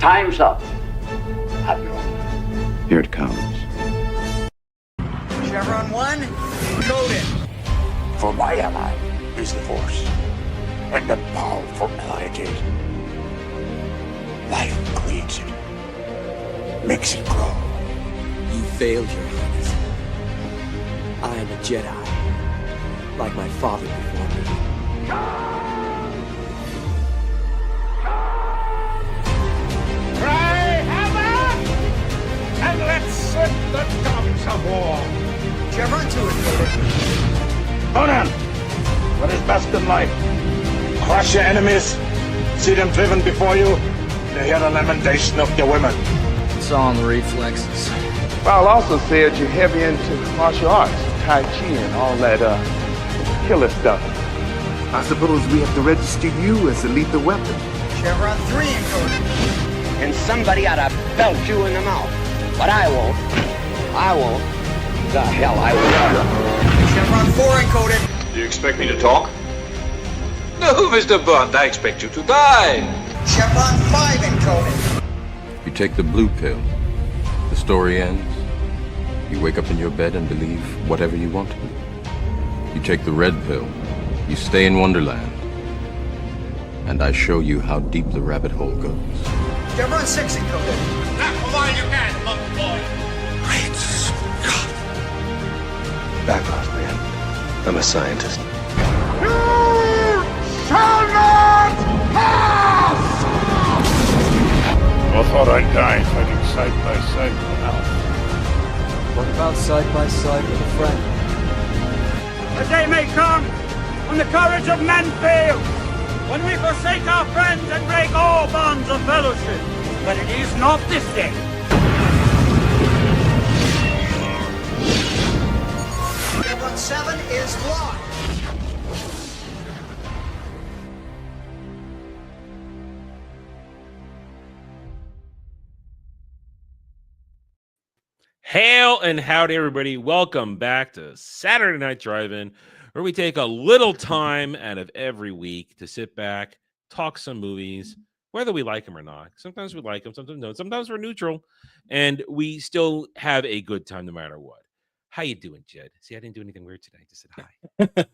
Time's up, Admiral. Here it comes. Chevron 1, encoded. For my ally is the Force, and the powerful ally it is. Life creates it, makes it grow. You failed, Your Highness. I am a Jedi, like my father before me. Cry hammer, and let's set the dogs of war. Chevron 2, encoded. Conan, what is best in life? Crush your enemies, see them driven before you, and hear the lamentation of your women. It's all in the reflexes. Paul also said you're heavy into martial arts, Tai Chi and all that killer stuff. I suppose we have to register you as a lethal weapon. Chevron 3, encoded. And somebody ought to belt you in the mouth. But I won't. I won't. The hell I will. Chevron 4, encoded. Do you expect me to talk? No, Mr. Bond, I expect you to die. Chevron 5, encoded. You take the blue pill. The story ends. You wake up in your bed and believe whatever you want to. You take the red pill. You stay in Wonderland. And I show you how deep the rabbit hole goes. Chevron 6, encoded. Now come on, you can, monkey boy. Great Scott. Back off, man. I'm a scientist. You shall not pass! I thought I'd die fighting side by side with Alpha. What about side by side with a friend? The day may come when the courage of men fails, when we forsake our friends and break all bonds of fellowship. But it is not this day. Chevron 7 is locked. Hail and howdy, everybody. Welcome back to Saturday Night Drive-In, where we take a little time out of every week to sit back, talk some movies, whether we like them or not. Sometimes we like them, sometimes no. Sometimes we're neutral, and we still have a good time no matter what. How you doing, Jed? See, I didn't do anything weird today. I just said hi.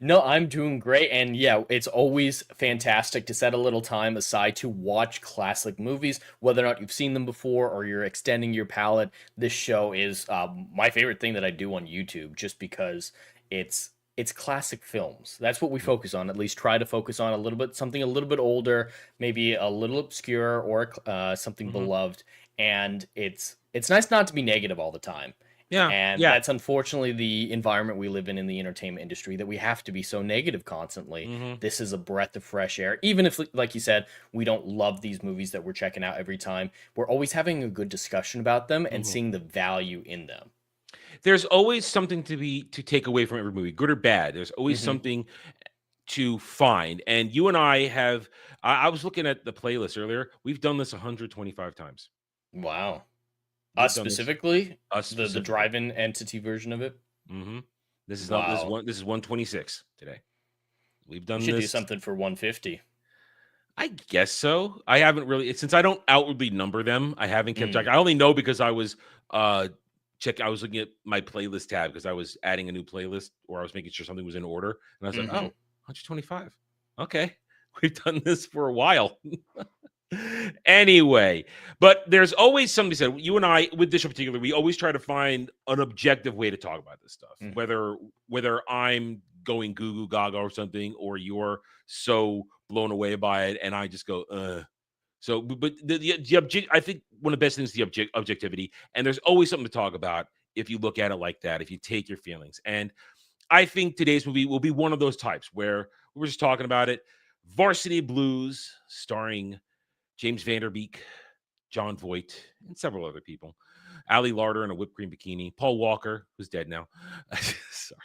No, I'm doing great. And yeah, it's always fantastic to set a little time aside to watch classic movies, whether or not you've seen them before or you're extending your palette. This show is my favorite thing that I do on YouTube, just because it's classic films. That's what we focus on, at least try to focus on a little bit, something a little bit older, maybe a little obscure or something beloved. And it's nice not to be negative all the time. Yeah. And that's unfortunately the environment we live in the entertainment industry, that we have to be so negative constantly. This is a breath of fresh air. Even if, like you said, we don't love these movies that we're checking out every time, we're always having a good discussion about them and seeing the value in them. There's always something to take away from every movie, good or bad. There's always something to find. And you and I have, I was looking at the playlist earlier. We've done this 125 times. Wow. Us specifically? The drive-in entity version of it? This is 126 today. We've done this. Should do something for 150. I guess so. I haven't really, since I don't outwardly number them, I haven't kept track. I only know because I was I was looking at my playlist tab because I was adding a new playlist, or I was making sure something was in order. And I was like, oh, 125. Okay. We've done this for a while. Anyway, but there's always something said. You and I, with this in particular, we always try to find an objective way to talk about this stuff. Whether I'm going goo goo gaga or something, or you're so blown away by it, and I just go, So, but the object, I think one of the best things is the objectivity, and there's always something to talk about if you look at it like that. If you take your feelings, and I think today's movie will be one of those types where we're just talking about it. Varsity Blues, starring James Vanderbeek, John Voight, and several other people. Ali Larder in a whipped cream bikini. Paul Walker, who's dead now. Sorry.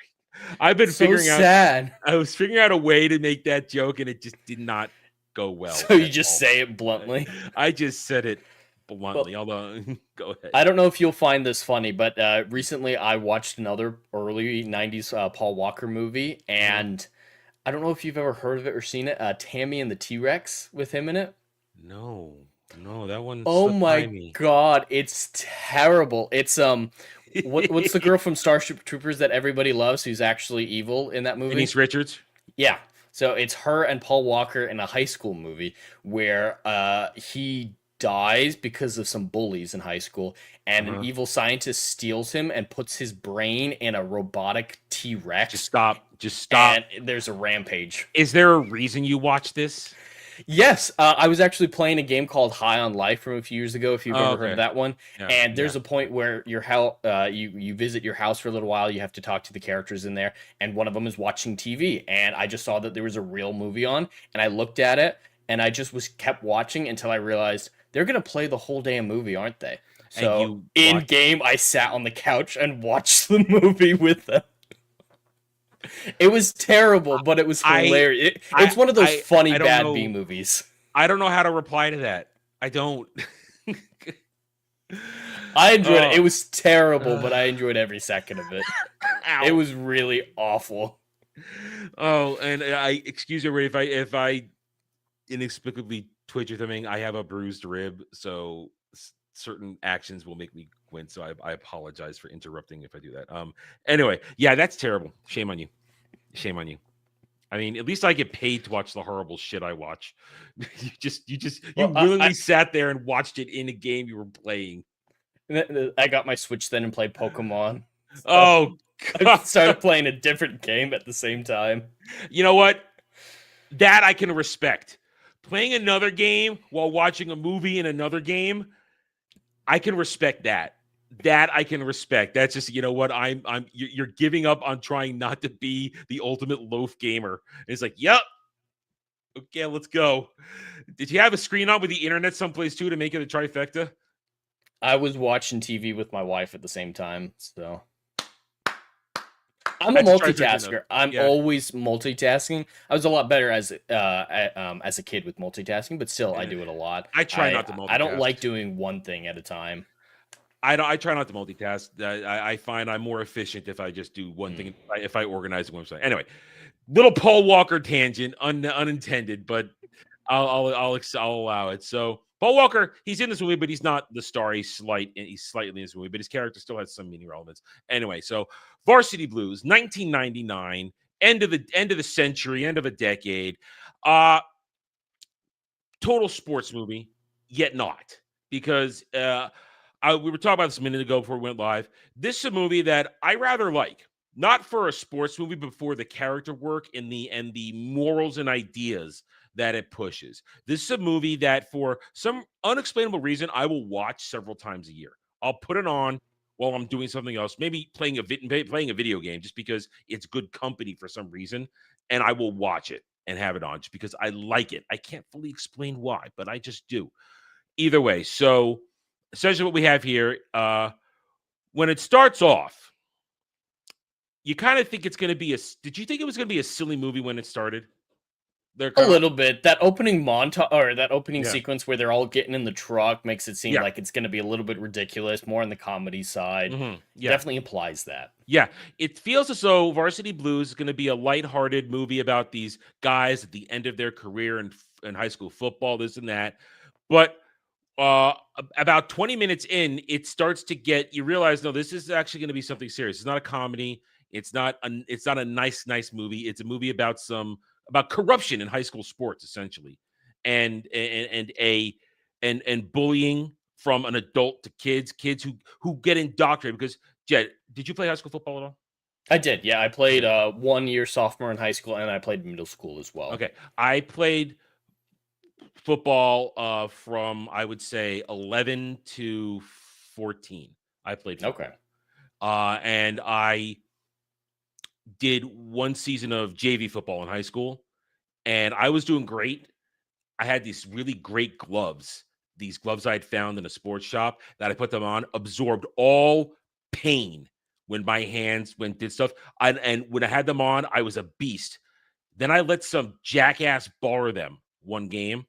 I've been figuring out. I was figuring out a way to make that joke, and it just did not go well. So you just say it bluntly? I just said it bluntly, although go ahead. I don't know if you'll find this funny, but recently I watched another early 90s Paul Walker movie, and I don't know if you've ever heard of it or seen it. Tammy and the T-Rex with him in it. No. No, that one Oh slipped by my me. god, it's terrible. It's what's the girl from Starship Troopers that everybody loves who's actually evil in that movie? Denise Richards? Yeah. So it's her and Paul Walker in a high school movie where he dies because of some bullies in high school, and an evil scientist steals him and puts his brain in a robotic T-Rex. Just stop. Just stop. And there's a rampage. Is there a reason you watch this? Yes, I was actually playing a game called High on Life from a few years ago. If you've ever heard of that one, and there's a point where your house, you visit your house for a little while. You have to talk to the characters in there, and one of them is watching TV. And I just saw that there was a real movie on, and I looked at it, and I just kept watching until I realized they're gonna play the whole damn movie, aren't they? So in game, I sat on the couch and watched the movie with them. It was terrible, but it was hilarious. It's one of those funny bad B movies. I don't know how to reply to that. I don't. I enjoyed it. It was terrible, but I enjoyed every second of it. It was really awful. Oh, and I excuse everybody if I inexplicably twitch or something. I have a bruised rib, so certain actions will make me wince. So I apologize for interrupting if I do that. Anyway, yeah, that's terrible. Shame on you. Shame on you. I mean, at least I get paid to watch the horrible shit I watch. You willingly sat there and watched it in a game you were playing. I got my Switch then and played Pokemon. So oh, God. I started playing a different game at the same time. You know what? That I can respect. Playing another game while watching a movie in another game, I can respect that. That I can respect. That's just, you know what? You're giving up on trying not to be the ultimate loaf gamer. And it's like, yep. Okay, let's go. Did you have a screen on with the internet someplace too to make it a trifecta? I was watching TV with my wife at the same time, so I'm a multitasker. I'm always multitasking. I was a lot better as a kid with multitasking, but still, I do it a lot. I try not to multitask. I don't like doing one thing at a time. I try not to multitask. I find I'm more efficient if I just do one thing. If I organize a website. Anyway, little Paul Walker tangent, unintended, but I'll allow it. So Paul Walker, he's in this movie, but he's not the star. He's slightly in this movie, but his character still has some meaning relevance. Anyway, so Varsity Blues, 1999, end of the century, end of a decade. Total sports movie, yet not, because we were talking about this a minute ago before we went live. This is a movie that I rather like, not for a sports movie, but for the character work and the morals and ideas that it pushes. This is a movie that, for some unexplainable reason, I will watch several times a year. I'll put it on while I'm doing something else, maybe playing a video game, just because it's good company for some reason, and I will watch it and have it on just because I like it. I can't fully explain why, but I just do. Either way, so essentially what we have here, when it starts off, you kind of think it's going to be did you think it was going to be a silly movie when it started? A little bit. That opening montage, or that opening sequence where they're all getting in the truck, makes it seem like it's going to be a little bit ridiculous, more on the comedy side. Definitely implies that. Yeah, it feels as though Varsity Blues is going to be a lighthearted movie about these guys at the end of their career in high school football, this and that. But about 20 minutes in, it starts to you realize, no, this is actually going to be something serious. It's not a comedy. It's not a nice movie. It's a movie about corruption in high school sports, essentially, and bullying from an adult to kids who get indoctrinated. Because, Jed, did you play high school football at all? I did. Yeah, I played 1 year sophomore in high school, and I played middle school as well. Okay, I played football from, I would say, 11 to 14. I played football. Okay. And I did 1 season of JV football in high school, and I was doing great. I had these really great gloves. These gloves I had found in a sports shop that I put them on, absorbed all pain when my hands did stuff. And when I had them on, I was a beast. Then I let some jackass borrow them one game,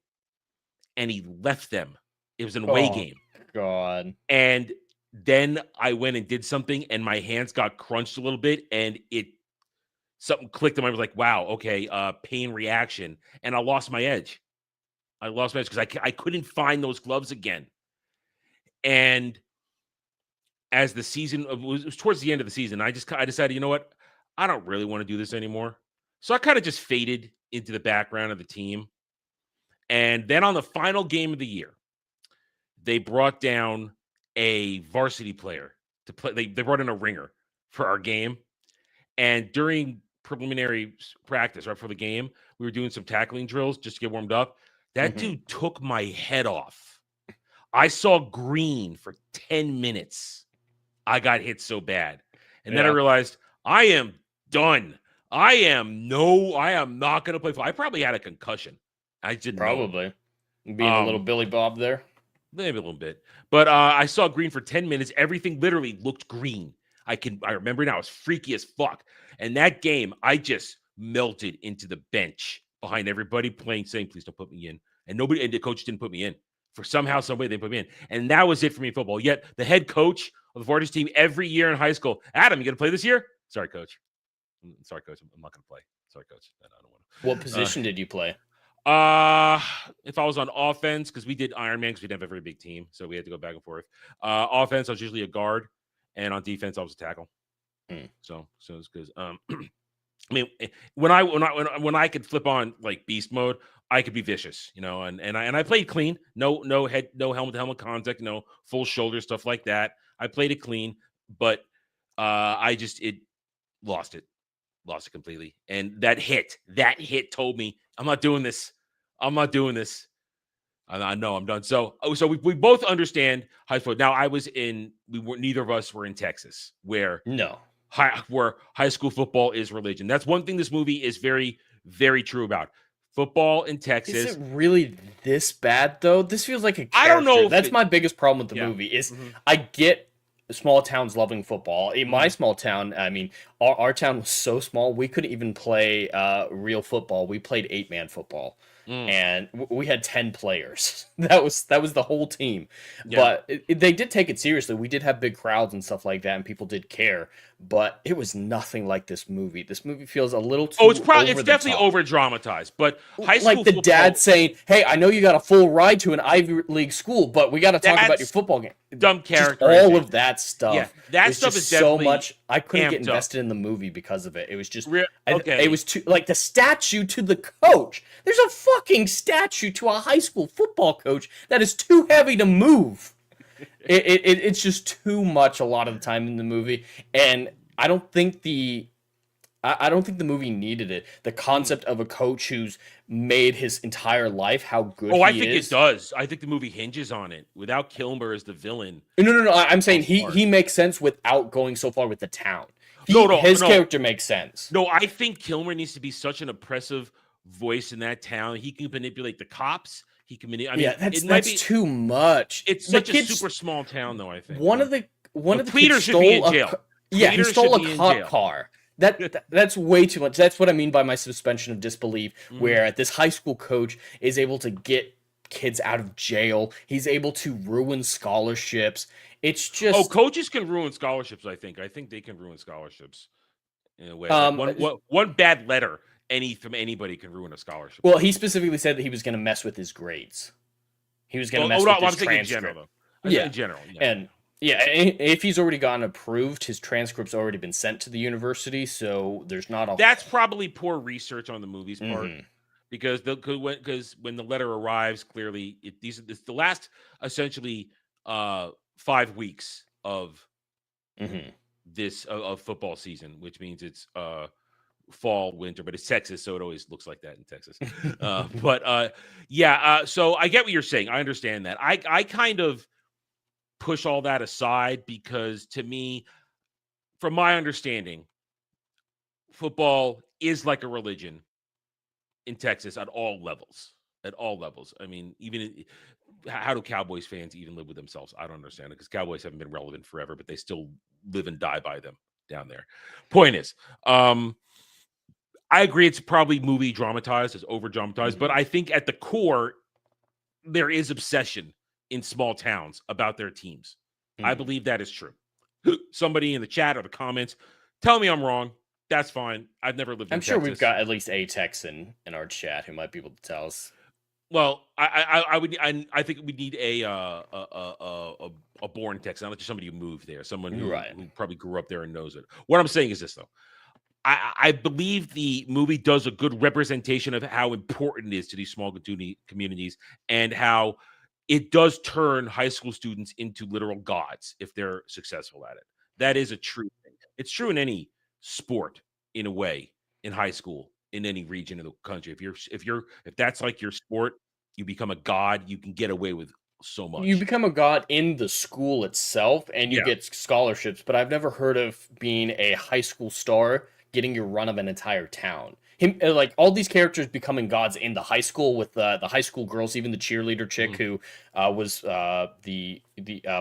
and he left them. It was an away game. God. And then I went and did something, and my hands got crunched a little bit, and something clicked, and I was like, wow, okay, pain reaction. And I lost my edge. I lost my edge because I couldn't find those gloves again. And as the season it was towards the end of the season, I decided, you know what? I don't really want to do this anymore. So I kind of just faded into the background of the team. And then on the final game of the year, they brought down a varsity player to play. They brought in a ringer for our game. And during preliminary practice, right before the game, we were doing some tackling drills just to get warmed up. That dude took my head off. I saw green for 10 minutes. I got hit so bad. And then I realized I am done. I am not going to play. I probably had a concussion. I didn't probably being a little Billy Bob there. Maybe a little bit. But I saw green for 10 minutes. Everything literally looked green. I remember now. It was freaky as fuck. And that game, I just melted into the bench behind everybody playing, saying, please don't put me in. And the coach didn't put me in. For somehow, some way, they put me in. And that was it for me in football. Yet the head coach of the Varsity team every year in high school, Adam, you going to play this year? Sorry, coach. I'm not going to play. Sorry, coach. I don't want to. What position did you play? If I was on offense, because we did Ironman, because we didn't have a very big team, so we had to go back and forth. Offense, I was usually a guard, and on defense, I was a tackle. So it's because I mean, when I could flip on like beast mode, I could be vicious, and I played clean, no helmet to helmet contact, full shoulder stuff like that. I played it clean, but it lost it completely. And that hit told me I'm not doing this. I know I'm done. So we both understand high school. Now neither of us were in Texas where high school football is religion. That's one thing this movie is very, very true about. Football in Texas. Is it really this bad though? This feels like a character. I don't know. That's my biggest problem with the movie is I get small towns loving football. In my small town, I mean, our town was so small, we couldn't even play real football. We played 8-man football. And we had 10 players. That was the whole team. But they did take it seriously. We did have big crowds and stuff like that, and people did care. But it was nothing like this movie. This movie feels a little too. It's definitely over dramatized. But high school, like the dad saying, "Hey, I know you got a full ride to an Ivy League school, but we got to talk about your football game." Dumb character. All of that stuff. Yeah, that stuff is so much. I couldn't get invested up in the movie because of it. It was just okay. It was too like the statue to the coach. There's a fucking statue to a high school football coach that is too heavy to move. It's just too much a lot of the time in the movie, and I don't think the movie needed it. The concept of a coach who's made his entire life how good. I think it does. I think the movie hinges on it. Without Kilmer as the villain. No. I'm saying he makes sense without going so far with the town. His character makes sense. No, I think Kilmer needs to be such an oppressive voice in that town. He can manipulate the cops. He can manipulate. That's too much. It's such a super small town, though. I think one of the Peter should be in jail. He stole a cop car. That's way too much. That's what I mean by my suspension of disbelief, where this high school coach is able to get kids out of jail. He's able to ruin scholarships. It's just coaches can ruin scholarships. I think they can ruin scholarships in a way. One bad letter from anybody can ruin a scholarship. Well, he specifically said that he was going to mess with his grades. He was going to mess with his transcript. In general, though. In general, and. Yeah, if he's already gotten approved, his transcript's already been sent to the university, so there's not a... That's probably poor research on the movie's part, because when the letter arrives, clearly, it's the last, essentially, 5 weeks of this of football season, which means it's fall, winter, but it's Texas, so it always looks like that in Texas. So I get what you're saying. I understand that. I kind of push all that aside because to me, from my understanding, football is like a religion in Texas at all levels. I mean, even how do Cowboys fans even live with themselves? I don't understand it because Cowboys haven't been relevant forever, but they still live and die by them down there. Point is, I agree it's probably movie dramatized, it's over dramatized, but I think at the core, there is obsession in small towns about their teams. I believe that is true. Somebody in the chat or the comments, tell me I'm wrong. That's fine. I've never lived in Texas. I'm sure we've got at least a Texan in our chat who might be able to tell us. Well, I think we need a born Texan, not just somebody who moved there, someone who Right. who probably grew up there and knows it. What I'm saying is this though. I believe the movie does a good representation of how important it is to these small communities and how it does turn high school students into literal gods if they're successful at it. That is a true thing. It's true in any sport in a way in high school in any region of the country. If that's like your sport, you become a god, you can get away with so You much. become a god in the school itself and you Yeah. get scholarships, but I've never heard of being a high school star getting your run of an entire town. Like all these characters becoming gods in the high school with the high school girls, even the cheerleader chick who was the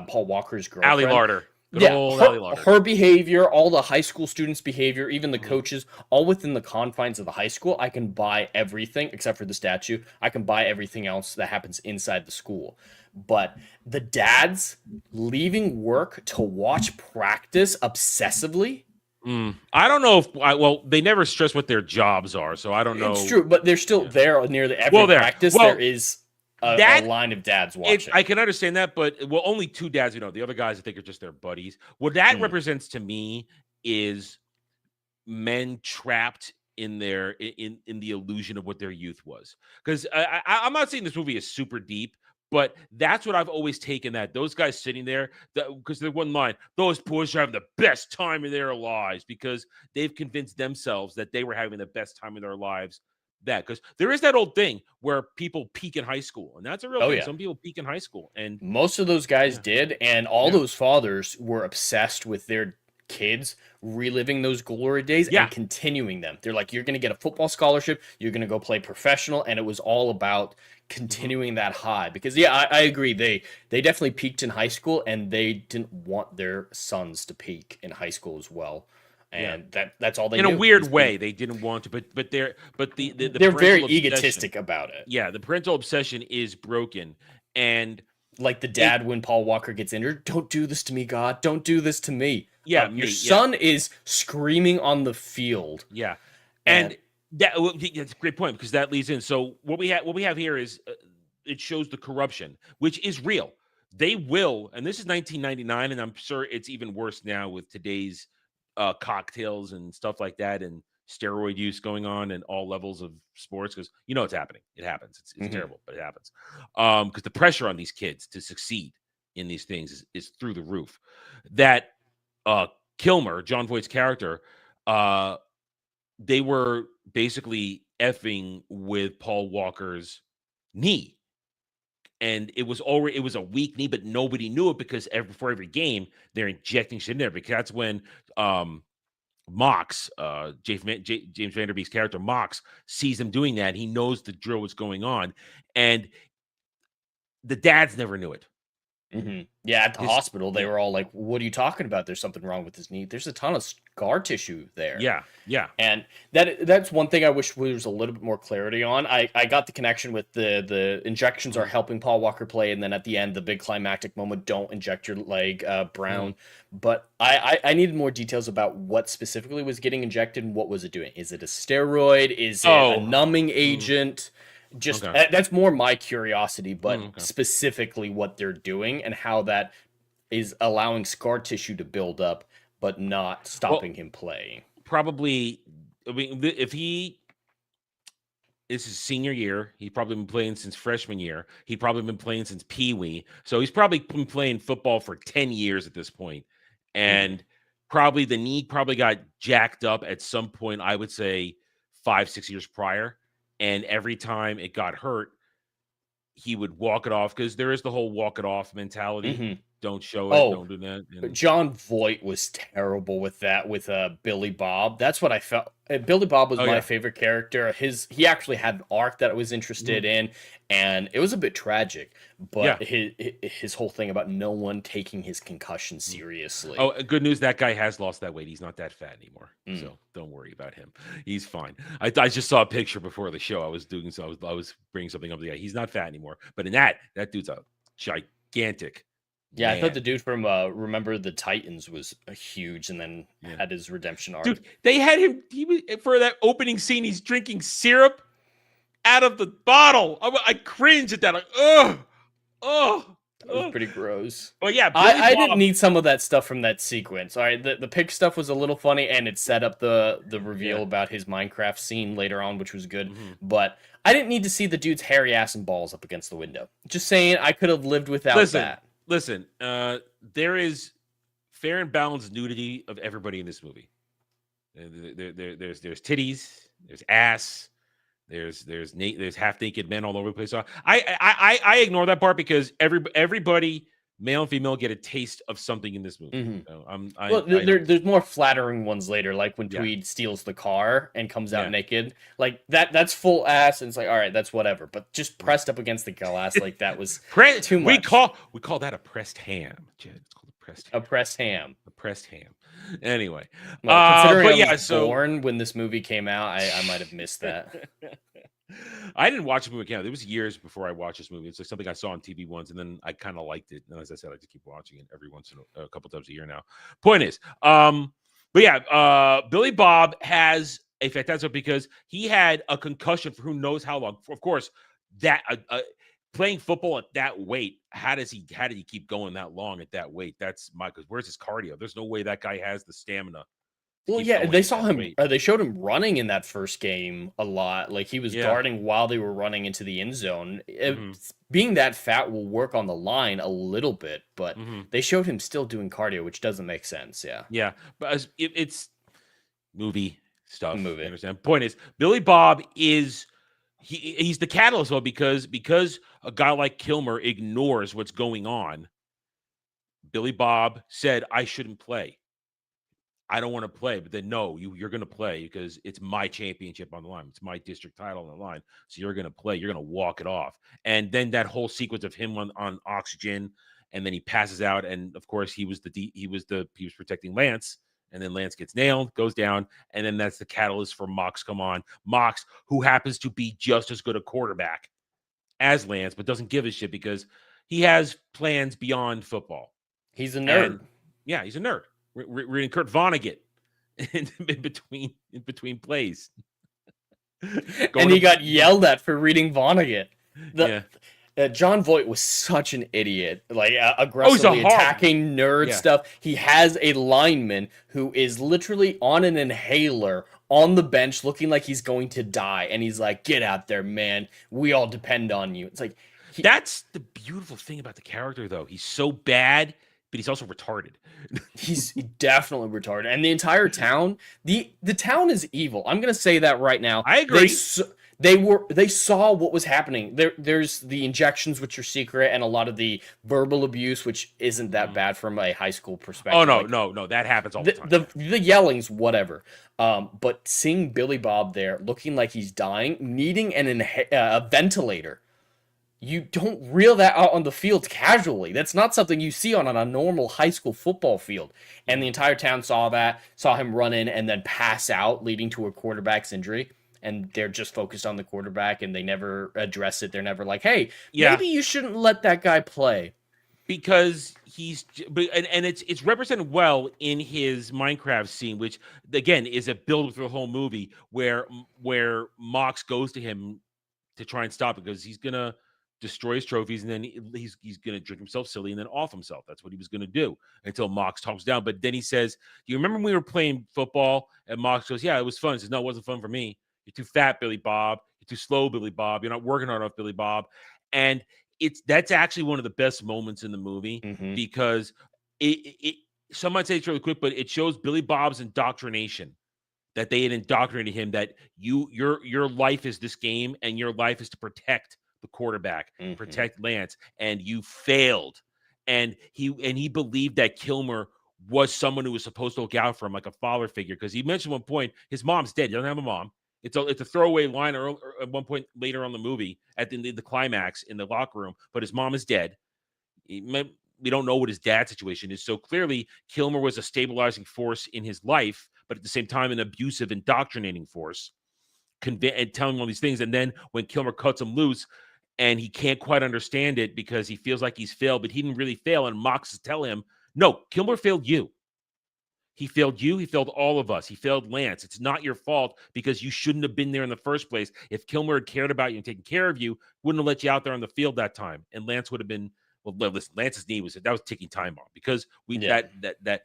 Paul Walker's Allie girlfriend. Larder. Good Yeah, old Allie Larder. her behavior, all the high school students' behavior, even the coaches, all within the confines of the high school. I can buy everything except for the statue. I can buy everything else that happens inside the school. But the dads leaving work to watch practice obsessively. I don't know if they never stress what their jobs are, so I don't know. It's true, but they're still there near the every practice. There is a line of dads watching. I can understand that, but only two dads, the other guys I think are just their buddies. What that represents to me is men trapped in their in the illusion of what their youth was. Because I'm not saying this movie is super deep, but that's what I've always taken, that those guys sitting there, because the one line, those boys are having the best time of their lives because they've convinced themselves that they were having the best time of their lives. That because there is that old thing where people peak in high school, and that's a real thing. Yeah. Some people peak in high school, and most of those guys did, and all those fathers were obsessed with their kids reliving those glory days and continuing them. They're like, you're going to get a football scholarship, you're going to go play professional, and it was all about continuing that high. Because I agree, they definitely peaked in high school, and they didn't want their sons to peak in high school as well. And that's all they in knew. a weird way they didn't want to, but they're very egotistic about it. Yeah, the parental obsession is broken, and like the dad when Paul Walker gets injured, don't do this to me, God, don't do this to me. Yeah, your son is screaming on the field. Yeah, and that's a great point because that leads in. So what we have here is it shows the corruption, which is real. They will, and this is 1999, and I'm sure it's even worse now with today's cocktails and stuff like that, and steroid use going on in all levels of sports, because it's happening. It happens. It's terrible, but it happens. Because the pressure on these kids to succeed in these things is through the roof. That Kilmer, John Voight's character, they were basically effing with Paul Walker's knee. And it was a weak knee, but nobody knew it because before every game they're injecting shit in there, because that's when Mox, James Van Der Beek's character Mox, sees him doing that. He knows the drill was going on, and the dads never knew it. Yeah, at the hospital, they were all like, "What are you talking about? There's something wrong with his knee. There's a ton of scar tissue there." Yeah. And that's one thing I wish there was a little bit more clarity on. I got the connection with the injections are helping Paul Walker play, and then at the end, the big climactic moment, don't inject your leg, Brown. But I needed more details about what specifically was getting injected and what was it doing. Is it a steroid? Is it a numbing agent? Just that's more my curiosity, but specifically what they're doing and how that is allowing scar tissue to build up, but not stopping him playing. Probably, I mean, if this is senior year, he's probably been playing since freshman year. He'd probably been playing since Pee Wee, so he's probably been playing football for 10 years at this point, and probably the knee probably got jacked up at some point. I would say 5-6 years prior. And every time it got hurt, he would walk it off, because there is the whole walk it off mentality. Don't show it. Don't do that. And John Voight was terrible with that, with Billy Bob. That's what I felt. Billy Bob was my favorite character. He actually had an arc that I was interested in, and it was a bit tragic. But his whole thing about no one taking his concussion seriously. Oh, good news! That guy has lost that weight. He's not that fat anymore, so don't worry about him. He's fine. I just saw a picture before the show. I was bringing something up. Yeah, he's not fat anymore. But in that dude's a gigantic. Yeah, man. I thought the dude from Remember the Titans was huge, and then had his redemption arc. Dude, they had him. He was, for that opening scene, he's drinking syrup. out of the bottle. I cringe at that. Like, ugh, That was pretty gross. But yeah, I didn't need some of that stuff from that sequence. All right, the pig stuff was a little funny, and it set up the reveal about his Minecraft scene later on, which was good. But I didn't need to see the dude's hairy ass and balls up against the window. Just saying, I could have lived without that. Listen, there is fair and balanced nudity of everybody in this movie. There's titties, there's ass, there's half naked men all over the place. So I ignore that part because everybody, male and female, get a taste of something in this movie. So there's more flattering ones later, like when Tweed steals the car and comes out naked. Like that's full ass, and it's like, all right, that's whatever. But just pressed up against the glass like that was too much. We call that a pressed ham, Jed. It's called a pressed ham. A pressed ham. Anyway, considering I was born when this movie came out, I might have missed that. I didn't watch the movie. It was years before I watched this movie. It's like something I saw on TV once, and then I kind of liked it. And as I said, I just keep watching it every once in a couple times a year now. Point is, Billy Bob has a fantastic because he had a concussion for who knows how long. Of course, that playing football at that weight, how did he keep going that long at that weight? That's because where's his cardio? There's no way that guy has the stamina. Well, yeah, they saw him. They showed him running in that first game a lot. Like he was guarding while they were running into the end zone. Being that fat will work on the line a little bit, but they showed him still doing cardio, which doesn't make sense. Yeah, but it's movie stuff. You understand? Point is, Billy Bob is. He's the catalyst, though, because a guy like Kilmer ignores what's going on. Billy Bob said, "I shouldn't play. I don't want to play." But then, no, you're going to play because it's my championship on the line. It's my district title on the line. So you're going to play. You're going to walk it off. And then that whole sequence of him on oxygen, and then he passes out. And of course, he was protecting Lance. And then Lance gets nailed, goes down, and then that's the catalyst for Mox come on. Mox, who happens to be just as good a quarterback as Lance, but doesn't give a shit because he has plans beyond football. He's a nerd. He's a nerd. Reading Kurt Vonnegut in between plays. And he got yelled at for reading Vonnegut. John Voight was such an idiot, like aggressively attacking nerd stuff. He has a lineman who is literally on an inhaler on the bench looking like he's going to die. And he's like, "Get out there, man. We all depend on you." It's like, that's the beautiful thing about the character, though. He's so bad, but he's also retarded. He's definitely retarded. And the entire town, the town is evil. I'm going to say that right now. I agree. They saw what was happening. There's the injections, which are secret, and a lot of the verbal abuse, which isn't that bad from a high school perspective. Oh, no, that happens all the time. The yellings, whatever. But seeing Billy Bob there, looking like he's dying, needing a ventilator, you don't reel that out on the field casually. That's not something you see on a normal high school football field. And the entire town saw him run in and then pass out, leading to a quarterback's injury. And they're just focused on the quarterback, and they never address it. They're never like, "Hey, maybe you shouldn't let that guy play," because it's represented well in his Minecraft scene, which again is a build for the whole movie, where Mox goes to him to try and stop it because he's gonna destroy his trophies, and then he's gonna drink himself silly and then off himself. That's what he was gonna do until Mox talks down. But then he says, "Do you remember when we were playing football?" And Mox goes, "Yeah, it was fun." He says, "No, it wasn't fun for me. You're too fat, Billy Bob. You're too slow, Billy Bob. You're not working hard enough, Billy Bob." And that's actually one of the best moments in the movie because some might say it's really quick, but it shows Billy Bob's indoctrination, that they had indoctrinated him that your life is this game and your life is to protect the quarterback, protect Lance, and you failed. And he believed that Kilmer was someone who was supposed to look out for him, like a father figure, because he mentioned at one point his mom's dead. He doesn't have a mom. It's a throwaway line or at one point later on the movie at the climax in the locker room, but his mom is dead. We don't know what his dad's situation is. So clearly Kilmer was a stabilizing force in his life, but at the same time, an abusive, indoctrinating force, and telling him all these things. And then when Kilmer cuts him loose and he can't quite understand it because he feels like he's failed, but he didn't really fail. And Mox is telling him, "No, Kilmer failed you. He failed you. He failed all of us. He failed Lance. It's not your fault because you shouldn't have been there in the first place. If Kilmer had cared about you and taken care of you, wouldn't have let you out there on the field that time. And Lance would have been, well, listen, Lance's knee was a ticking time bomb because that the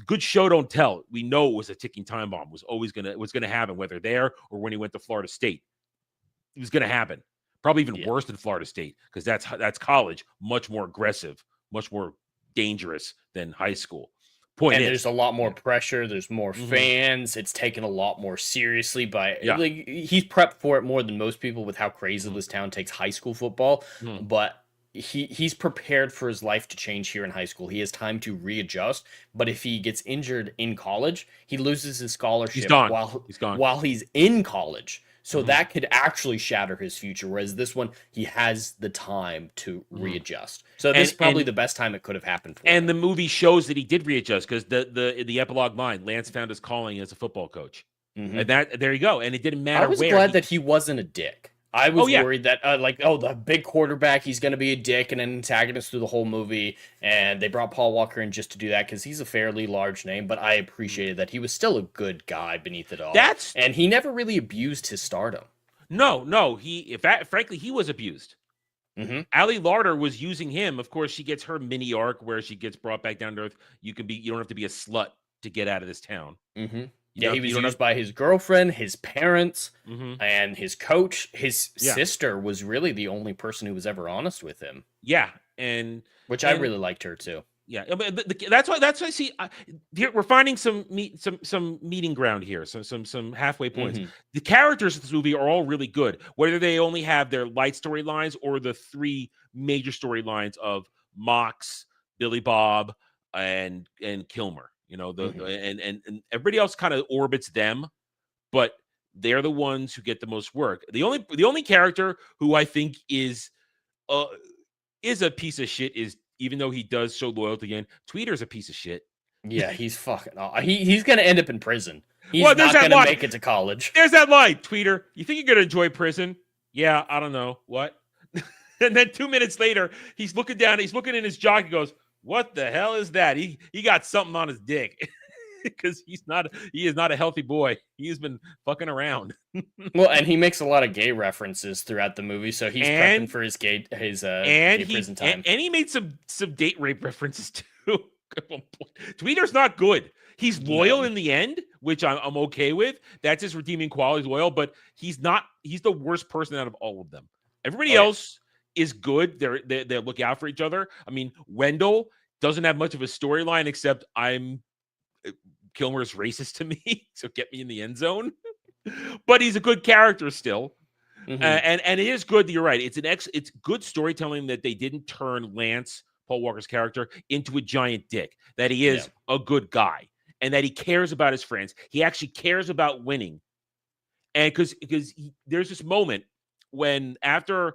good show don't tell. We know it was a ticking time bomb. Was gonna happen whether there or when he went to Florida State. It was gonna happen. Probably even worse than Florida State because that's college, much more aggressive, much more dangerous than high school. There's a lot more pressure. There's more fans. It's taken a lot more seriously by like he's prepped for it more than most people with how crazy this town takes high school football. But he's prepared for his life to change here in high school. He has time to readjust. But if he gets injured in college, he loses his scholarship while he's in college. So that could actually shatter his future. Whereas this one, he has the time to readjust. So this is probably the best time it could have happened for him. And the movie shows that he did readjust because the epilogue line, Lance found his calling as a football coach. And there you go. And it didn't matter. I was glad that he wasn't a dick. I was worried that the big quarterback, he's going to be a dick and an antagonist through the whole movie. And they brought Paul Walker in just to do that because he's a fairly large name. But I appreciated that he was still a good guy beneath it all. And he never really abused his stardom. No. Frankly, he was abused. Ali Larder was using him. Of course, she gets her mini arc where she gets brought back down to earth. You don't have to be a slut to get out of this town. He was used by his girlfriend, his parents, and his coach. His sister was really the only person who was ever honest with him. Yeah, I really liked her too. Yeah, that's why. I see. Here we're finding some meeting ground here. Some halfway points. The characters in this movie are all really good, whether they only have their light storylines or the three major storylines of Mox, Billy Bob, and Kilmer. And everybody else kind of orbits them, but they're the ones who get the most work. The only character who I think is a piece of shit is, even though he does show loyalty again, Tweeter's a piece of shit. Yeah, he's fucking. He's gonna end up in prison. He's not gonna make it to college. There's that line, Tweeter. You think you're gonna enjoy prison? Yeah, I don't know what. And then 2 minutes later, he's looking down. He's looking in his jock. He goes, "What the hell is that?" He got something on his dick because he is not a healthy boy. He's been fucking around. Well, and he makes a lot of gay references throughout the movie, so he's prepping for his gay prison time. And he made some date rape references too. Tweeter's not good. He's loyal in the end, which I'm okay with. That's his redeeming quality. He's loyal, but he's not. He's the worst person out of all of them. Everybody else is good. They look out for each other. I mean, Wendell doesn't have much of a storyline except Kilmer's racist to me, so get me in the end zone. But he's a good character still, and it is good. You're right. It's good storytelling that they didn't turn Lance, Paul Walker's character, into a giant dick. That he is a good guy, and that he cares about his friends. He actually cares about winning, and because there's this moment when after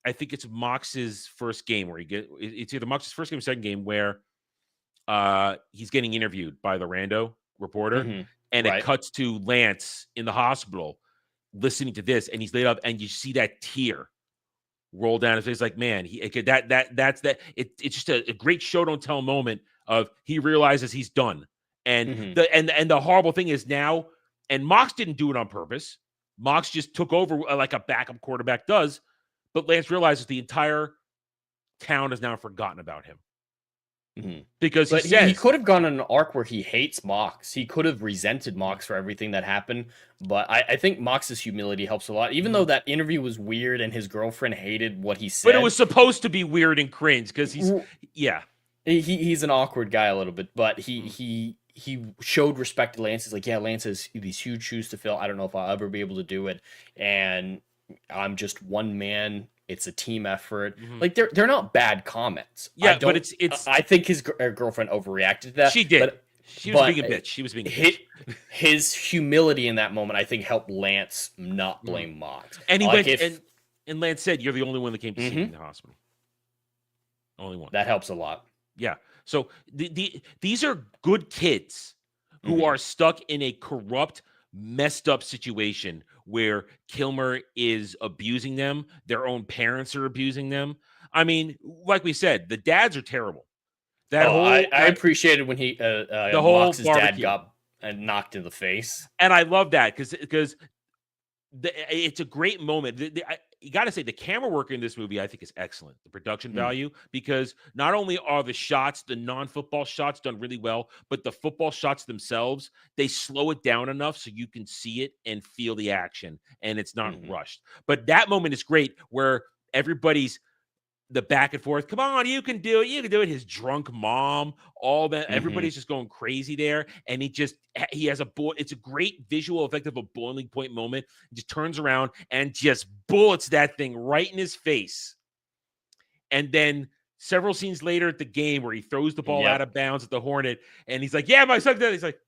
I think it's Mox's first game where it's either Mox's first game or second game where he's getting interviewed by the rando reporter, and it cuts to Lance in the hospital listening to this, and he's laid up, and you see that tear roll down his face. Like, man, it's just a great show don't tell moment of he realizes he's done, and the horrible thing is now, and Mox didn't do it on purpose. Mox just took over like a backup quarterback does. But Lance realizes the entire town has now forgotten about him. Because he could have gone on an arc where he hates Mox. He could have resented Mox for everything that happened. But I think Mox's humility helps a lot. Even though that interview was weird and his girlfriend hated what he said. But it was supposed to be weird and cringe because he's an awkward guy a little bit. But he showed respect to Lance. He's like, yeah, Lance has these huge shoes to fill. I don't know if I'll ever be able to do it. And I'm just one man. It's a team effort. Like they're not bad comments. Yeah, but it's. I think his girlfriend overreacted to that. She did. She was being a bitch. She was being a bitch. His humility in that moment, I think, helped Lance not blame Mox. And he went and Lance said, "You're the only one that came to see me in the hospital. Only one." That helps a lot. Yeah. So these are good kids who are stuck in a corrupt, messed up situation where Kilmer is abusing them. Their own parents are abusing them. I mean, like we said, the dads are terrible. That whole I appreciated when he the whole Mox's dad barbecue. got knocked in the face. And I love that because it's a great moment. You got to say the camera work in this movie, I think, is excellent. The production value, because not only are the shots, the non-football shots, done really well, but the football shots themselves, they slow it down enough so you can see it and feel the action, and it's not rushed. But that moment is great where everybody's the back and forth. Come on, you can do it. You can do it. His drunk mom, all that. Everybody's just going crazy there. And he has it's a great visual effect of a boiling point moment. He just turns around and just bullets that thing right in his face. And then several scenes later at the game where he throws the ball out of bounds at the Hornet, and he's like, yeah, my son did. He's like,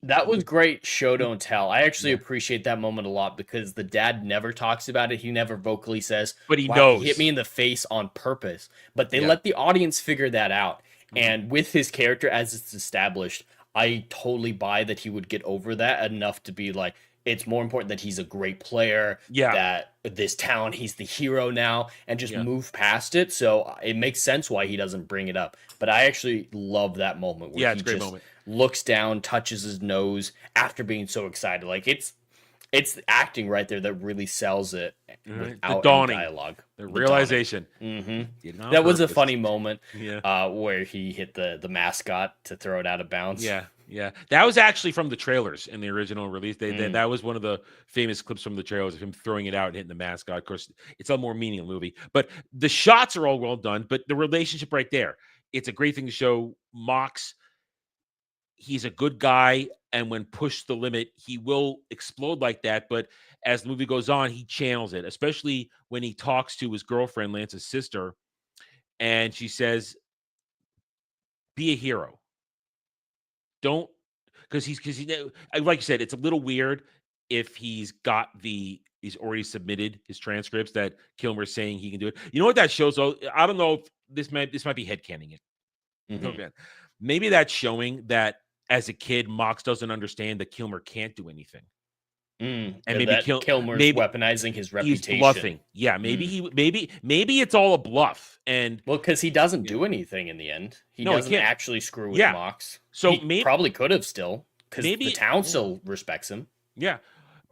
that was great show don't tell. I actually appreciate that moment a lot because the dad never talks about it. He never vocally says, but he wow, knows he hit me in the face on purpose. But they let the audience figure that out. And with his character as it's established, I totally buy that he would get over that enough to be like, it's more important that he's a great player, that this town, he's the hero now, and just move past it. So it makes sense why he doesn't bring it up. But I actually love that moment where it's a great moment. Looks down, touches his nose after being so excited. Like it's the acting right there that really sells it without any dialogue. The realization. That was a funny moment where he hit the mascot to throw it out of bounds. Yeah. That was actually from the trailers in the original release. That was one of the famous clips from the trailers of him throwing it out and hitting the mascot. Of course, it's a more meaningful movie. But the shots are all well done. But the relationship right there, it's a great thing to show Mox. He's a good guy, and when pushed the limit, he will explode like that. But as the movie goes on, he channels it, especially when he talks to his girlfriend, Lance's sister, and she says, be a hero. Don't, because like you said, it's a little weird if he's already submitted his transcripts that Kilmer's saying he can do it. You know what that shows? I don't know if this might be headcanon it. Okay. Maybe that's showing that as a kid, Mox doesn't understand that Kilmer can't do anything. And maybe Kilmer's weaponizing his reputation. He's bluffing. Yeah, maybe it's all a bluff. And because he doesn't do anything in the end. He doesn't actually screw with Mox. So he probably could have still, because the town still respects him. Yeah.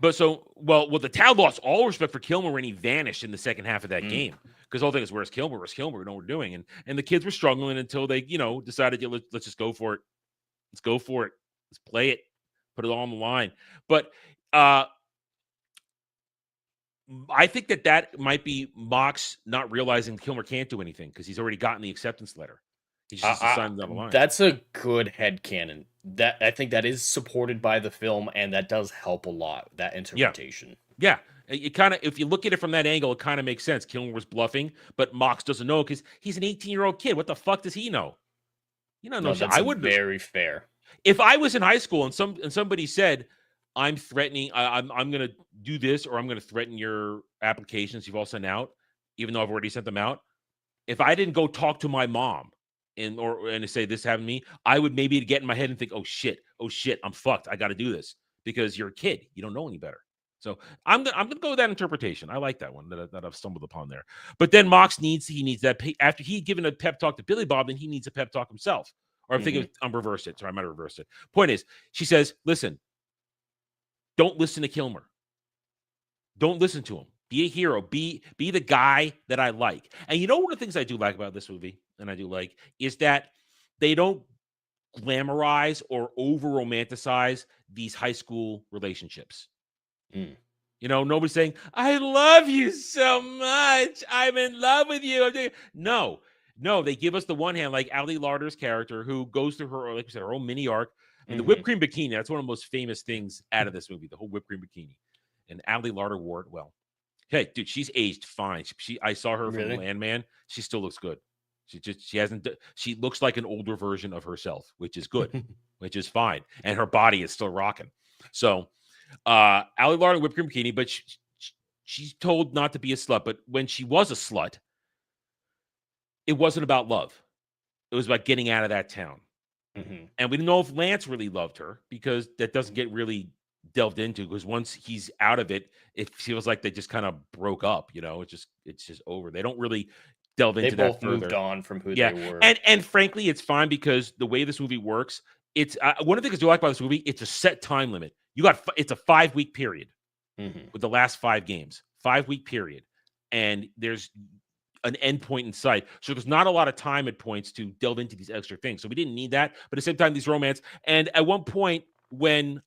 But the town lost all respect for Kilmer when he vanished in the second half of that game. Because the whole thing is, where's Kilmer? Where's Kilmer? We know what we're doing. And the kids were struggling until they, decided, let's just go for it. Let's go for it. Let's play it. Put it all on the line. But I think that might be Mox not realizing Kilmer can't do anything because he's already gotten the acceptance letter. He's just signed on the line. That's a good headcanon. That I think that is supported by the film, and that does help a lot, that interpretation. Yeah. It kind of, if you look at it from that angle, it kind of makes sense. Kilmer was bluffing, but Mox doesn't know because he's an 18-year-old kid. What the fuck does he know? I would very fair. If I was in high school and somebody said, I'm threatening, I'm going to do this, or I'm going to threaten your applications you've all sent out, even though I've already sent them out. If I didn't go talk to my mom and say this happened to me, I would maybe get in my head and think, oh shit, I'm fucked. I got to do this because you're a kid. You don't know any better. So I'm gonna go with that interpretation. I like that one that I've stumbled upon there. But then Mox needs that after he'd given a pep talk to Billy Bob, then he needs a pep talk himself. Or I'm thinking I'm reversed it. Sorry, I might have reversed it. Point is, she says, listen, don't listen to Kilmer. Don't listen to him. Be a hero. Be the guy that I like. And one of the things I do like about this movie, and I do like, is that they don't glamorize or over romanticize these high school relationships. Nobody's saying, I love you so much. I'm in love with you. No, they give us the one hand, like Ali Larter's character, who goes through her, like we said, her own mini arc. And the whipped cream bikini, that's one of the most famous things out of this movie, the whole whipped cream bikini. And Ali Larter wore it well. Hey, dude, she's aged fine. I saw her from Landman. She still looks good. She looks like an older version of herself, which is good, which is fine. And her body is still rocking. So, Ali Larter, whipped cream bikini, but she's told not to be a slut. But when she was a slut, it wasn't about love. It was about getting out of that town. And we don't know if Lance really loved her, because that doesn't get really delved into, because once he's out of it, it feels like they just kind of broke up. It's just over. They don't really delve They into that both further. moved on from who Yeah, they were. and frankly, it's fine because the way this movie works, it's one of the things I do like about this movie. It's a set time limit. It's a 5-week period with the last 5 games, 5-week period, and there's an end point in sight. So there's not a lot of time at points to delve into these extra things. So we didn't need that, but at the same time, these romance. And at one point, when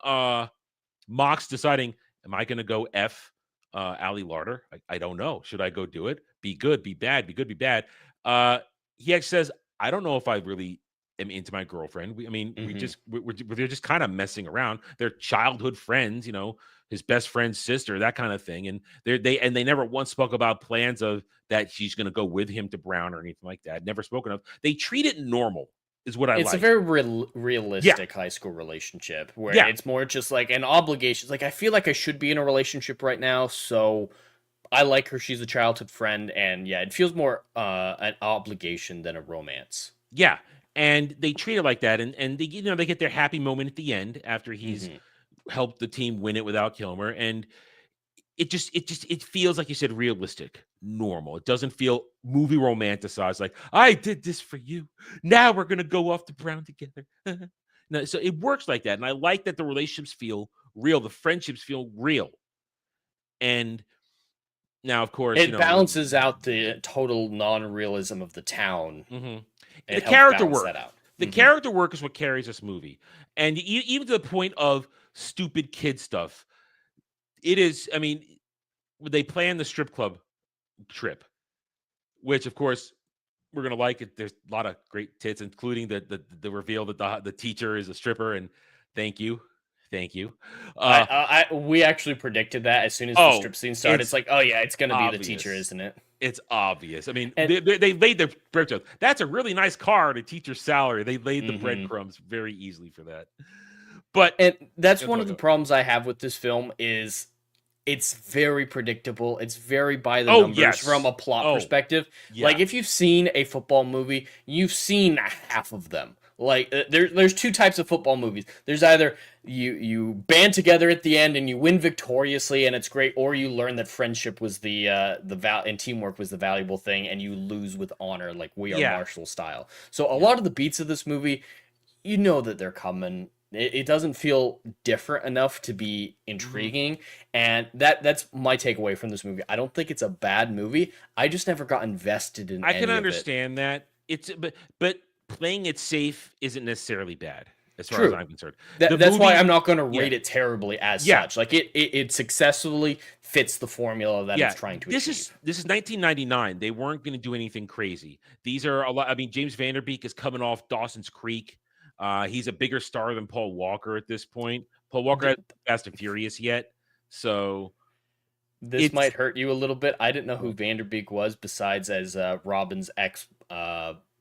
Mock's deciding, am I going to go F Ali Larder? I don't know. Should I go do it? Be good, be bad, be good, be bad. He actually says, I don't know if I really am into my girlfriend. We're just kind of messing around. They're childhood friends, his best friend's sister, that kind of thing. And they never once spoke about plans of that she's going to go with him to Brown or anything like that. Never spoken of. They treat it normal. Is what I like. It's a very realistic high school relationship where it's more just like an obligation. It's like, I feel like I should be in a relationship right now, so I like her. She's a childhood friend, and it feels more an obligation than a romance. Yeah, and they treat it like that, and they they get their happy moment at the end after he's helped the team win it without Kilmer, and it feels like you said realistic, normal. It doesn't feel movie romanticized like I did this for you. Now we're gonna go off to Brown together. No, so it works like that, and I like that the relationships feel real, the friendships feel real, and now of course it balances out the total non-realism of the town. The character work. That out. The character work is what carries this movie, and even to the point of stupid kid stuff. It is, I mean, they plan the strip club trip, which of course we're gonna like it. There's a lot of great tits, including the reveal that the teacher is a stripper. And thank you. We actually predicted that as soon as the strip scene started. It's like, oh yeah, it's gonna be the teacher, isn't it? It's obvious. I mean, they laid the breadcrumbs. That's a really nice car to teacher's salary. They laid the breadcrumbs very easily for that. And that's one of the problems I have with this film is it's very predictable. It's very by the numbers from a plot perspective. Yeah. Like, if you've seen a football movie, you've seen half of them. Like, there's 2 types of football movies. There's either you band together at the end and you win victoriously and it's great, or you learn that friendship was and teamwork was the valuable thing, and you lose with honor, like We Are Marshall style. So a lot of the beats of this movie, you know that they're coming. It doesn't feel different enough to be intriguing, and that's my takeaway from this movie. I don't think it's a bad movie. I just never got invested in. I can understand that but playing it safe isn't necessarily bad as far as I'm concerned. That's why I'm not going to rate it terribly as such. Like it successfully fits the formula that it's trying to achieve. This is 1999. They weren't going to do anything crazy. These are a lot. I mean, James Van Der Beek is coming off Dawson's Creek. He's a bigger star than Paul Walker at this point. Paul Walker hasn't Fast and Furious yet, so this might hurt you a little bit. I didn't know who Van Der Beek was besides as Robin's ex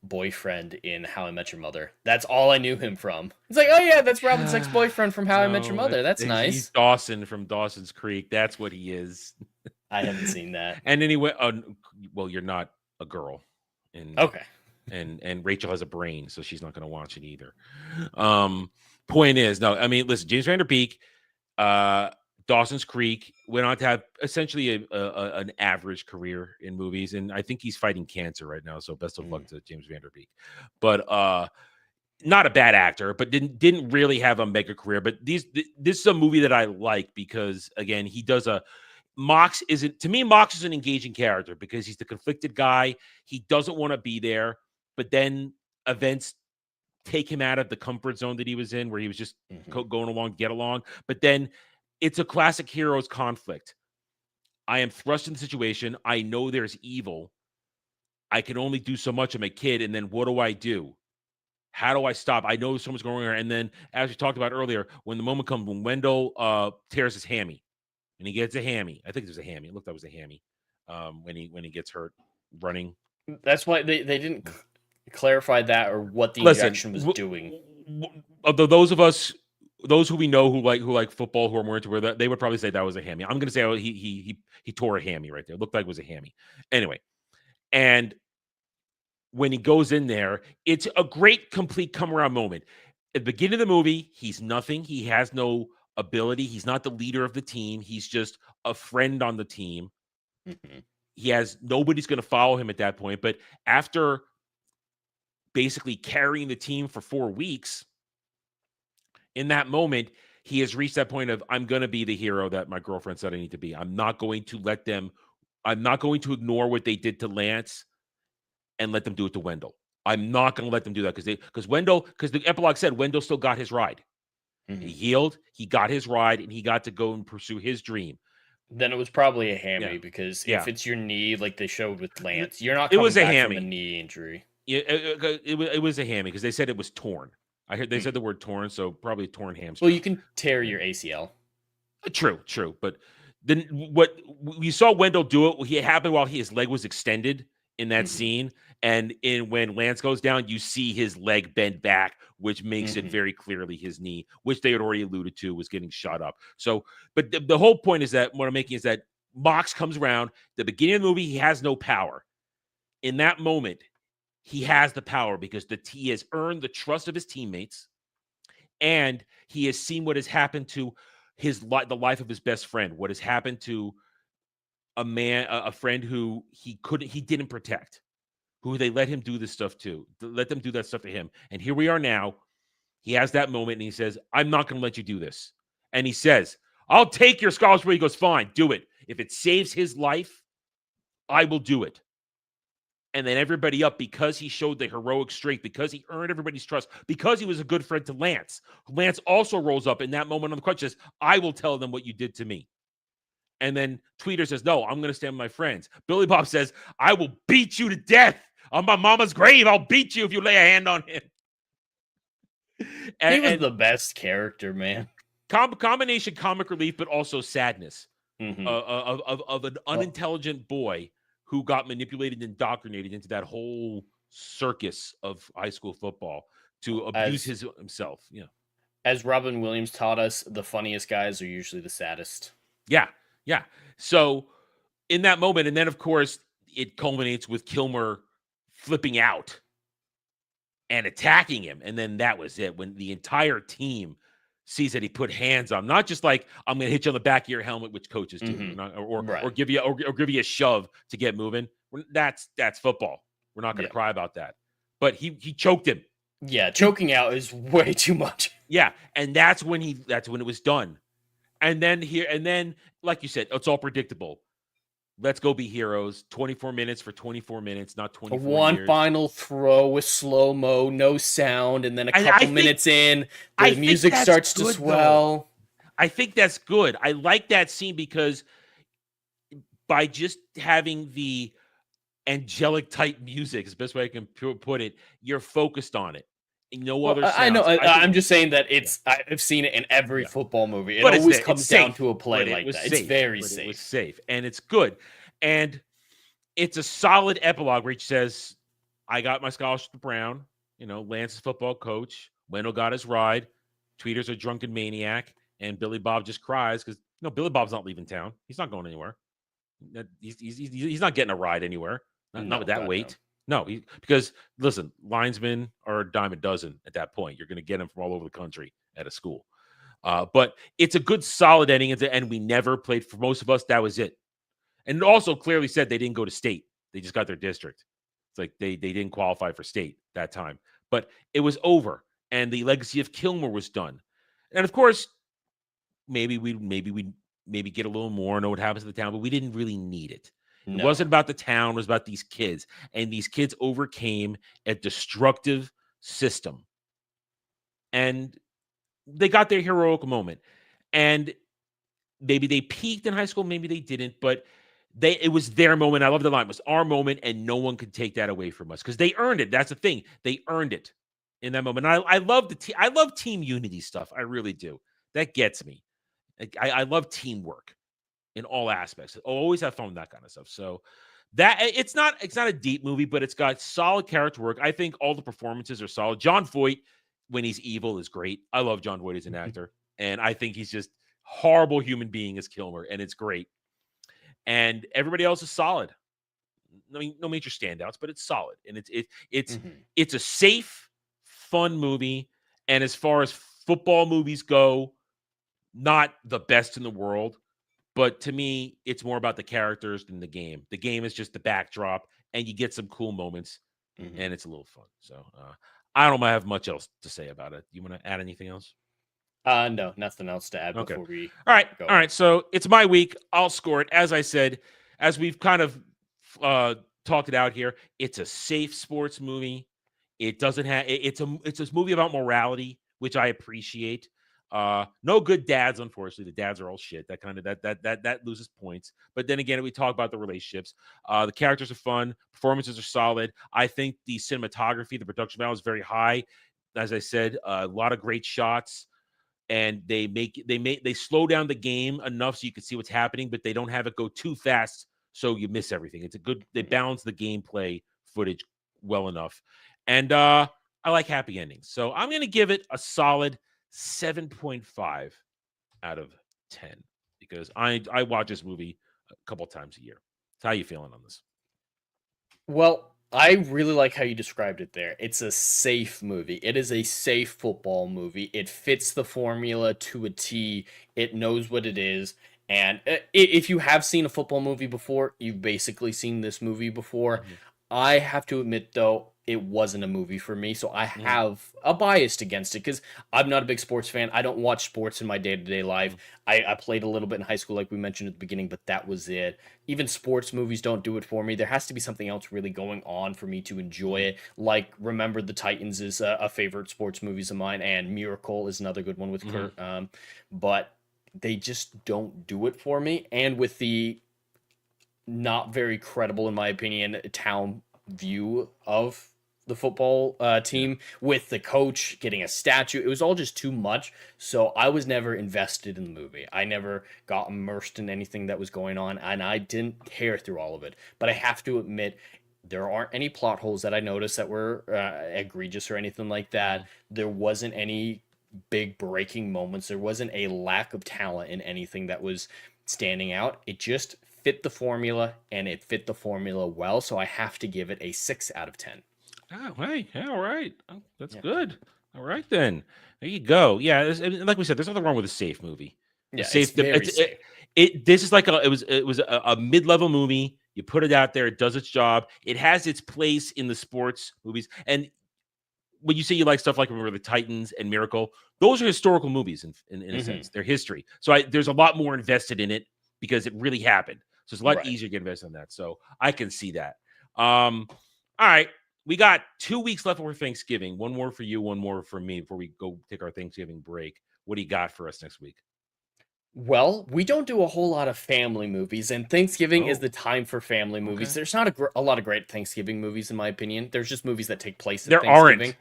boyfriend in How I Met Your Mother. That's all I knew him from. It's like, oh yeah, that's Robin's ex boyfriend from How I Met Your Mother. That's nice. He's Dawson from Dawson's Creek. That's what he is. I haven't seen that. And anyway, well, you're not a girl. Okay. And Rachel has a brain, so she's not going to watch it either. Point is, no, I mean, listen, James Van Der Beek, Dawson's Creek went on to have essentially an average career in movies, and I think he's fighting cancer right now. So best of luck to James Van Der Beek. But not a bad actor, but didn't really have a mega career. But this is a movie that I like because again, he does Mox is an engaging character because he's the conflicted guy. He doesn't want to be there, but then events take him out of the comfort zone that he was in, where he was just going along to get along. But then it's a classic hero's conflict. I am thrust in the situation. I know there's evil. I can only do so much. I'm a kid. And then what do I do? How do I stop? I know someone's going on. And then, as we talked about earlier, when the moment comes when Wendell tears his hammy, and he gets a hammy. I think it was a hammy. It looked like it was a hammy when he gets hurt running. That's why they didn't clarify that or what the injection was doing. Those who we know who like football, who are more into that, they would probably say that was a hammy. I'm going to say he tore a hammy right there. It looked like it was a hammy. Anyway, and when he goes in there, it's a great complete come around moment. At the beginning of the movie, he's nothing. He has no ability. He's not the leader of the team. He's just a friend on the team. He has nobody's going to follow him at that point. But after basically carrying the team for 4 weeks, in that moment, he has reached that point of, I'm going to be the hero that my girlfriend said I need to be. I'm not going to ignore what they did to Lance and let them do it to Wendell. I'm not going to let them do that because the epilogue said Wendell still got his ride. He healed, he got his ride, and he got to go and pursue his dream. Then it was probably a hammy because if it's your knee, like they showed with Lance, you're not coming back from a knee injury. It was a hammy because they said it was torn. I heard they said the word torn, so probably torn hamstring. Well, you can tear your ACL. True. But then what we saw Wendell do it, it happened while his leg was extended in that scene. And when Lance goes down, you see his leg bend back, which makes it very clearly his knee, which they had already alluded to was getting shot up. So, but the whole point is that what I'm making is that Mox comes around. The beginning of the movie, he has no power. In that moment, he has the power because he has earned the trust of his teammates, and he has seen what has happened to the life of his best friend, what has happened to a friend who he didn't protect, who they let him do this stuff to, let them do that stuff to him. And here we are now. He has that moment and he says, I'm not going to let you do this. And he says, I'll take your scholarship. He goes, fine, do it. If it saves his life, I will do it. And then everybody up, because he showed the heroic strength, because he earned everybody's trust, because he was a good friend to Lance. Lance also rolls up in that moment on the crutch, says, I will tell them what you did to me. And then Tweeter says, no, I'm going to stand with my friends. Billy Bob says, I will beat you to death on my mama's grave. I'll beat you if you lay a hand on him. He was the best character, man. Combination comic relief, but also sadness of an unintelligent boy who got manipulated and indoctrinated into that whole circus of high school football to abuse himself. Yeah. As Robin Williams taught us, the funniest guys are usually the saddest. Yeah. So in that moment, and then of course it culminates with Kilmer flipping out and attacking him. And then that was it. When the entire team sees that he put hands on, not just like, I'm going to hit you on the back of your helmet, which coaches do, or give you a shove to get moving. That's football. We're not going to cry about that. But he choked him. Yeah, choking out is way too much. Yeah, and that's when it was done. And then like you said, it's all predictable. Let's go be heroes. 24 minutes for 24 minutes, not 24 One years. final throw with slow-mo, no sound, and then a couple minutes in, the music starts to swell. Though. I think that's good. I like that scene because by just having the angelic type music, is the best way I can put it, you're focused on it. Other sounds. I know. I'm just saying that I've seen it in every football movie. It always comes down to a play like that. It's very safe. It was safe, and it's good. And it's a solid epilogue where he says, I got my scholarship to Brown. Lance's football coach. Wendell got his ride. Tweeter's a drunken maniac. And Billy Bob just cries because, Billy Bob's not leaving town. He's not going anywhere. He's not getting a ride anywhere. Not with that weight. No, because listen, linesmen are a dime a dozen at that point. You're going to get them from all over the country at a school. But it's a good, solid ending. And we never played, for most of us, that was it. And it also clearly said they didn't go to state. They just got their district. It's like they didn't qualify for state that time. But it was over. And the legacy of Kilmer was done. And of course, maybe we get a little more, know what happens to the town, but we didn't really need it. No. It wasn't about the town. It was about these kids. And these kids overcame a destructive system. And they got their heroic moment. And maybe they peaked in high school. Maybe they didn't. But it was their moment. I love the line. It was our moment. And no one could take that away from us. Because they earned it. That's the thing. They earned it in that moment. And I love I love team unity stuff. I really do. That gets me. I love teamwork. In all aspects. Always have fun with that kind of stuff. So that it's not a deep movie, but it's got solid character work. I think all the performances are solid. Jon Voight, when he's evil, is great. I love Jon Voight as an actor. And I think he's just horrible human being as Kilmer, and it's great. And everybody else is solid. I mean, no major standouts, but it's solid. And it's a safe, fun movie. And as far as football movies go, not the best in the world. But to me, it's more about the characters than the game. The game is just the backdrop, and you get some cool moments, and it's a little fun. So I don't have much else to say about it. You want to add anything else? No, nothing else to add Okay. before we All right. go. All right. So it's my week. I'll score it. As I said, as we've kind of talked it out here, it's a safe sports movie. It doesn't have it's a movie about morality, which I appreciate. No good dads, unfortunately. The dads are all shit. That kind of that loses points. But then again, we talk about the relationships. The characters are fun, performances are solid. I think the cinematography, the production value is very high. As I said, a lot of great shots. And they slow down the game enough so you can see what's happening, but they don't have it go too fast so you miss everything. It's a good, they balance the gameplay footage well enough. And I like happy endings. So I'm going to give it a solid 7.5 out of 10 because I watch this movie a couple times a year. So how you feeling on this? Well, I really like how you described it there. It's a safe movie. It is a safe football movie. It fits the formula to a T. It knows what it is. And if you have seen a football movie before, you've basically seen this movie before. I have to admit, though, it wasn't a movie for me, so I have a bias against it because I'm not a big sports fan. I don't watch sports in my day-to-day life. I played a little bit in high school, like we mentioned at the beginning, but that was it. Even sports movies don't do it for me. There has to be something else really going on for me to enjoy it. Like Remember the Titans is a favorite sports movies of mine, and Miracle is another good one with Kurt. But they just don't do it for me. And with the not very credible, in my opinion, town view of the football team with the coach getting a statue, it was all just too much. So I was never invested in the movie. I never got immersed in anything that was going on, and I didn't care through all of it. But I have to admit, there aren't any plot holes that I noticed that were egregious or anything like that. There wasn't any big breaking moments. There wasn't a lack of talent in anything that was standing out. It just fit the formula, and it fit the formula well. So I have to give it a 6 out of 10. Oh, hey, all right. Oh, that's good. All right, then. There you go. Yeah, like we said, there's nothing wrong with a safe movie. Yeah, safe. it's very safe. This is like it was a mid-level movie. You put it out there, it does its job. It has its place in the sports movies. And when you say you like stuff like Remember the Titans and Miracle, those are historical movies in a sense. They're history. So there's a lot more invested in it because it really happened. So it's a lot easier to get invested in that. So I can see that. All right. We got 2 weeks left before Thanksgiving. One more for you, one more for me before we go take our Thanksgiving break. What do you got for us next week? Well, we don't do a whole lot of family movies, and Thanksgiving is the time for family movies. Okay. There's not a lot of great Thanksgiving movies, in my opinion. There's just movies that take place at There Thanksgiving.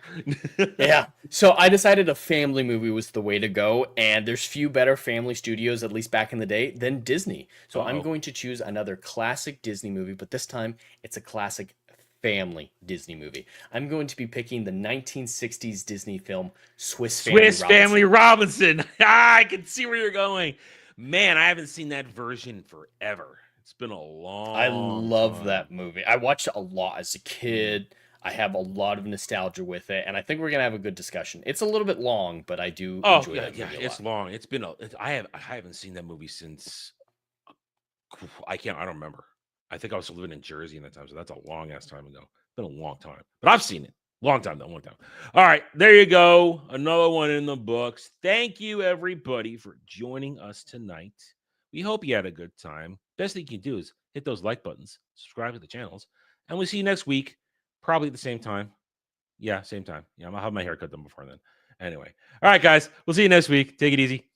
aren't. Yeah. So I decided a family movie was the way to go, and there's few better family studios, at least back in the day, than Disney. So I'm going to choose another classic Disney movie, but this time it's a classic family Disney movie. I'm going to be picking the 1960s Disney film Swiss Family Robinson. I can see where you're going. Man, I haven't seen that version forever. It's been a long I love time. that movie. I watched it a lot as a kid. I have a lot of nostalgia with it, and I think we're gonna have a good discussion. It's a little bit long, but I do enjoy that movie a it's lot. long. It's been I haven't seen that movie since I don't remember. I think I was living in Jersey in that time, so that's a long ass time ago. It's been a long time, but I've seen it. Long time though, long time. All right, there you go. Another one in the books. Thank you everybody for joining us tonight. We hope you had a good time. Best thing you can do is hit those like buttons, subscribe to the channels, and we'll see you next week, probably at the same time. Yeah, same time. Yeah, I'll have my hair cut done before then. Anyway, all right, guys, we'll see you next week. Take it easy.